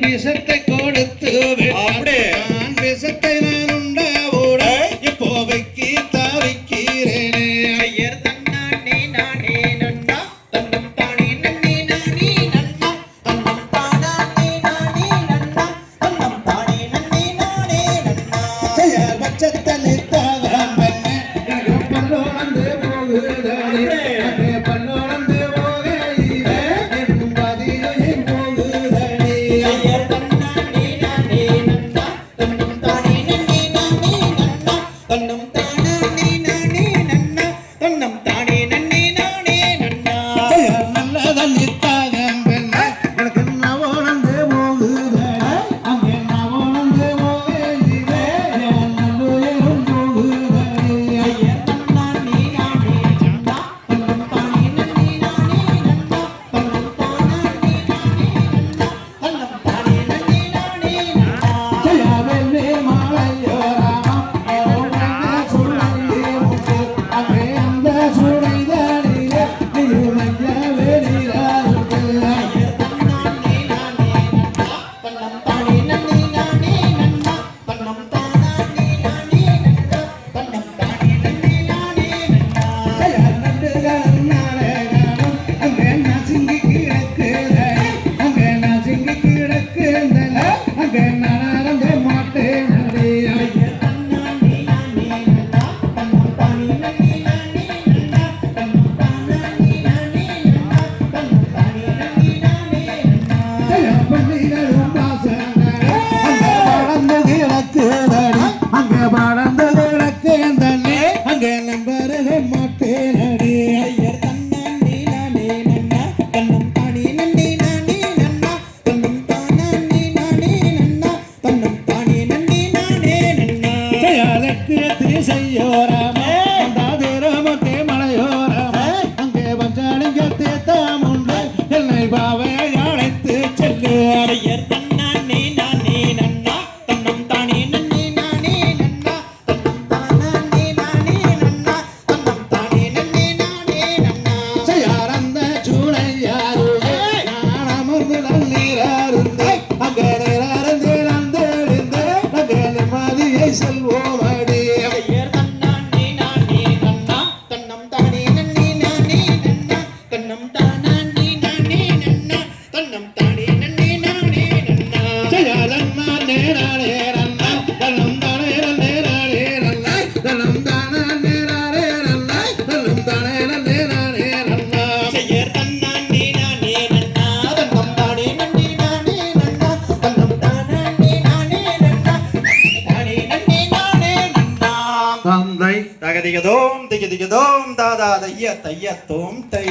விஷத்தை கொடுத்து நான் விஷத்தை நான் உண்டாவோட இப்போ வைக்கி தாவிக்கிறேனே ஐயர் தன்னானே நானே நன்னா தன்னம் தானே நன்னே நானே நன்னா தன்னம் தானே நானே நன்னா தன்னம் தானே நன்னே நானே நன்னா ஜெய பச்சத்தனை தாகம் பண்ண எனக்கு பல்லோளந்து போகுதானே பல்லோளந்து போகையிலே என் பதிலே போகுதானே ஐயர் தன்னானே நானே நன்னா தன்னம் தானே நன்னே நானே நன்னா தன்னம் தானே நானே நன்னா தன்னம் தானே நன்னே நானே நன்னா ஜெய நல்லதல்லி தாகம் பண்ண எனக்கு நவோளந்து போகுதானே அங்கே நவோளந்து போகையிலே என் நல்லுயரும் போகுதானே ஐயர் தன்னானே நானே நன்னா தன்னம் தானே நன்னே நானே நன்னா தன்னம் தானே நானே நன்னா தன்னம் தானே நன்னே நானே நன்னா ஜெயவெள்ளி மாலையோராமா அவனங்க சுடலையே முட்டு அங்கே அந்த சுடைதானிலே நீருமைய வெளியாருக்கு ஐயர் தன்னானே நானே நன்னா தன்னம் தானே நன்னே நானே நன்னா தன்னம் தானே நானே நன்னா தன்னம் தானே நன்னே நானே நன்னா ஜெய நண்டுகளும் நாடகமும் அங்கே நசுங்கி கிடக்குதடி அங்கே நசுங்கி கிடக்குதல அங்கே நடந்து மாட்டேன் ஐயர் தன்னானே நானே நன்னா தன்னம் தானே நன்னே நானே நன்னா தன்னம் தானே நானே நன்னா தன்னம் தானே நன்னே நானே நன்னா பள்ளிகளும் வாசகங்கள் அங்கே வளர்ந்து கிடக்குதடி அங்கே வளர்ந்து கிடக்குதே அங்கே நம்பருக மாட்டேனடி ஐயர் தன்னானே நானே நன்னா தன்னம் தானே நன்னே நானே நன்னா தன்னம் தானே நானே நன்னா தன்னம் தானே நன்னே நானே நன்னா ஜெயாலக்கு திசையோராம தாதிரமத்தே மலையோராம அங்கே வந்தாளிங்க தேத்தாமுண்டு என்னை பாவை அழைத்து செல்லு ஐயர் தன்னானே நானே நன்னா தன்னம் தானே நன்னே நானே நன்னா தன்னம் தானே நானே நன்னா தன்னம் தானே நன்னே நானே நன்னா செய்யாரந்த சூளையாருங்க நான் அமர்ந்து நல்லீராருந்து அங்கே நீராருந்து நந்தெழுந்து அங்கே நிம்மதியை செல்வோமடி ஐயர் தன்னானே நானே நன்னா தன்னம் தானே நன்னே நானே நன்னா தன்னம் தானே நானே நன்னா தன்னம் தானே நன்னே நானே நன்னா செய்யாரன்னா நேராளே ரன்னா தன்னம் தானே நேராளே ரன்னா தன்னம் தானே நேராளே ரன்னா தன்னம் தானே நேராளே ரன்னா ஐயர் தன்னானே நானே நன்னா தன்னம் தானே நன்னே நானே நன்னா தன்னம் தானே நானே நன்னா தானே நன்னே நானே நன்னா தந்தை தகதிகதோம் திகதிகதோம் தாதா தைய தையத்தோம் தை